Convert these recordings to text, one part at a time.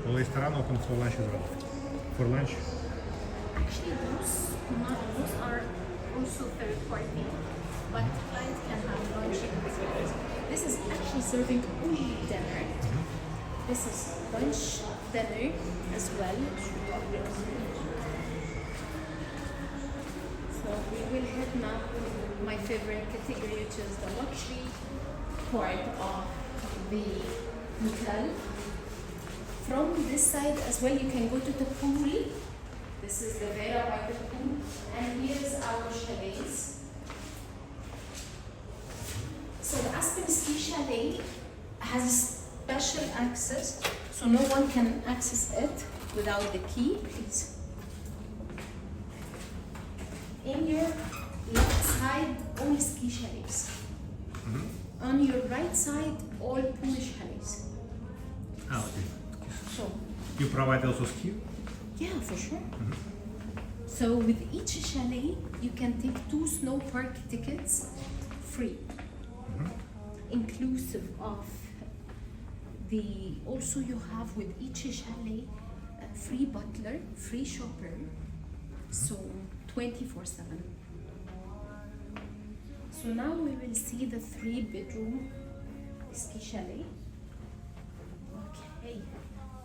All restaurant open for lunch as well. For lunch? Actually, those are also third party, but clients can have lunch. This is actually serving only dinner. This is lunch, dinner as well. So we will head now my favorite category, which is the luxury part of the hotel. From this side as well, you can go to the pool. This is the Vera by the pool, and here is our chalets. So the Aspen Ski Chalet has special access, so no one can access it without the key, please. In your left side, all ski chalets. On your right side, all pool chalets. Ah, okay. So, You provide also ski? yeah, for sure. So with each chalet, you can take 2 snow park tickets free, inclusive of the. Also, you have with each chalet a free butler, free shopper, so 24/7. So now we will see the 3-bedroom ski chalet. Okay,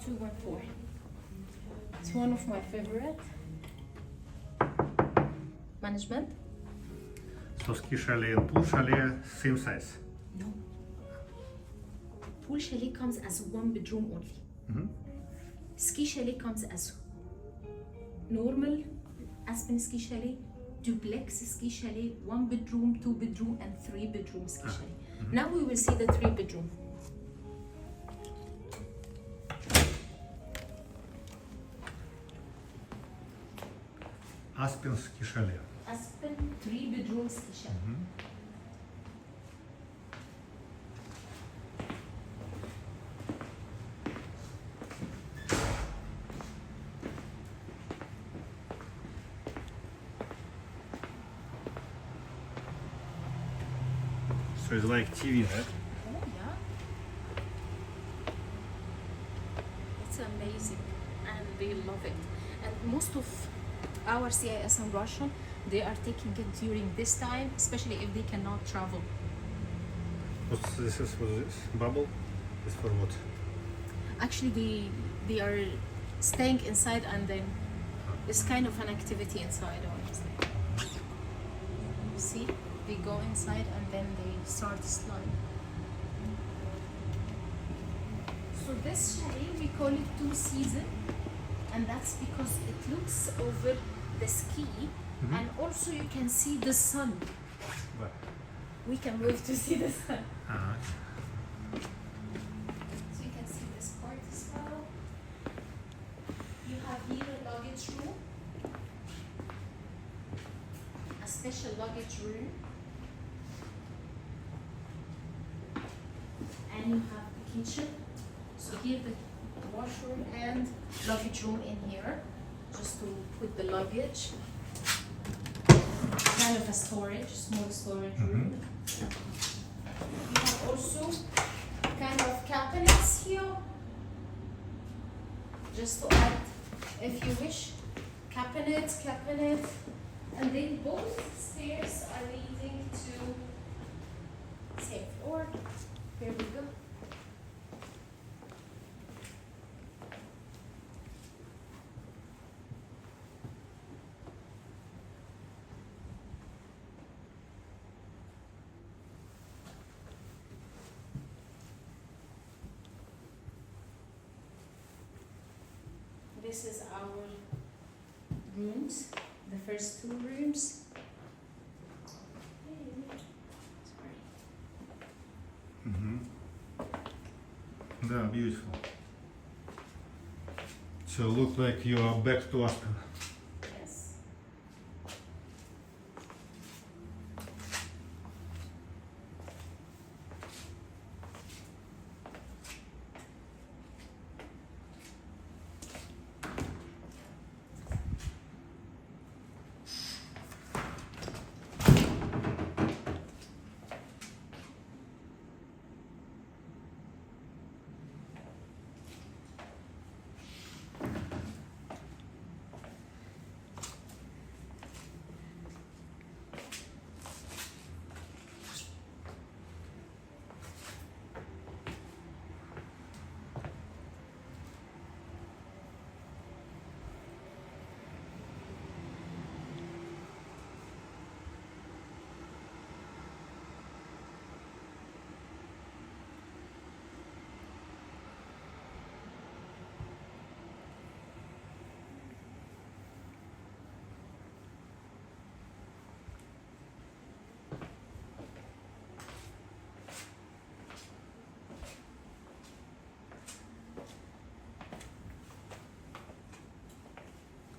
214. It's one of my favorite. Management? So ski chalet and pool chalet same size? No. Pool chalet comes as 1 bedroom only. Ski chalet comes as normal Aspen ski chalet, duplex ski chalet, 1 bedroom, 2 bedroom, and 3 bedroom ski chalet. Now we will see the 3 bedroom. Aspen ski chalet. Aspen 3 bedroom ski chalet. So it's like TV, right? Oh yeah. It's amazing and they love it. And most of our CIS in Russia, they are taking it during this time, especially if they cannot travel. What's this? What's this? Bubble? This for what? Actually, they are staying inside, and then it's kind of an activity inside, honestly. See, they go inside and then they start slide. So this chalet, we call it 2 season, and that's because it looks over the ski, and also you can see the sun. Where? We can move to see the sun. Ah, So you can see this part as well. You have here a luggage room, a special luggage room, and you have the kitchen. So here the washroom and luggage room in here, just to put the luggage. Kind of a storage, small storage room. You have also kind of cabinets here, just to add, if you wish, cabinet, and then both stairs are leading to same floor. Here we go. This is our rooms, the first 2 rooms. Sorry. yeah, beautiful. So look like you are back to Aspen. Yes.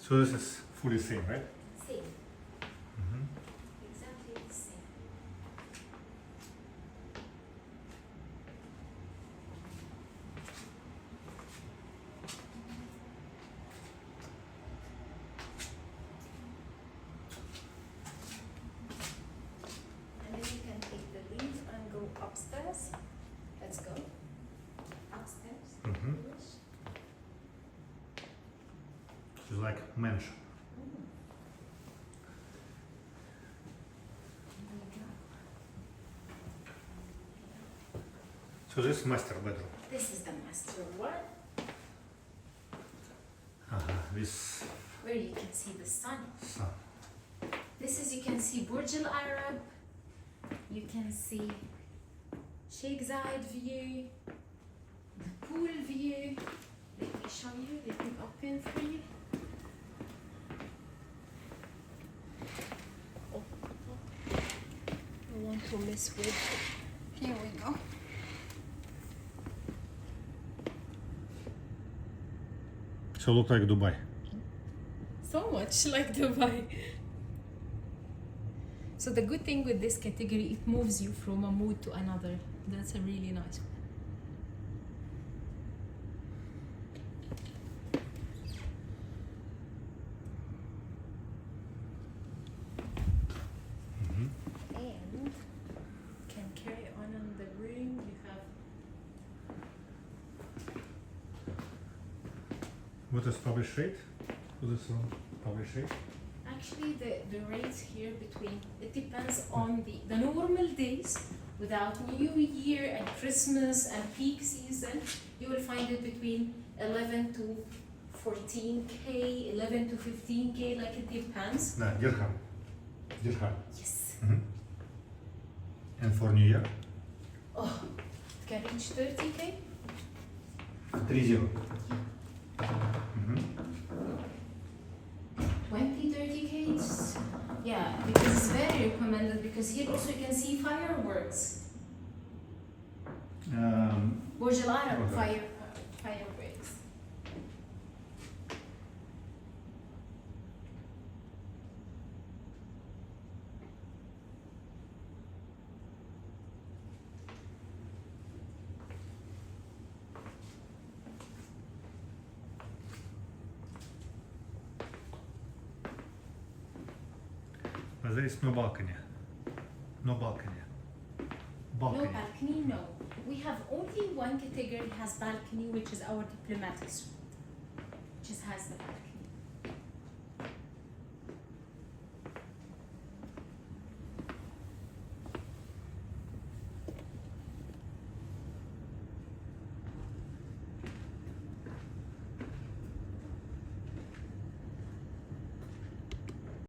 So this is fully same, right? Same. Mm-hmm. Exactly the same. And then you can take the lead and go upstairs. Let's go. Upstairs. Mm-hmm. Yes. So it's like mansion. So this is master bedroom. This is the master one, With where you can see the sun. sun. This is, you can see Burj Al Arab. You can see Sheikh Zayed view, the pool view. Let me show you. Let me open for you. Oh, I want to mess with. Here we go. So look like Dubai. So much like Dubai. So the good thing with this category, it moves you from a mood to another. That's a really nice one. And can carry on in the room. You have What is published rate? What is published rate? actually the rates here between, it depends on the normal days without New Year and Christmas and peak season. You will find it between 11 to 14K, 11 to 15K, like it depends. No, dirham. Dirham. Yes. And for New Year? Oh, it can reach 30K. 30. 20, 30K. Yeah, because it's very recommended, because here also you can see fireworks. Burj Burj Al Arab Okay. fireworks. But there is no balcony. No balcony. Balcony. No balcony, no. We have only one category has balcony, which is our diplomatic suite, which has the balcony.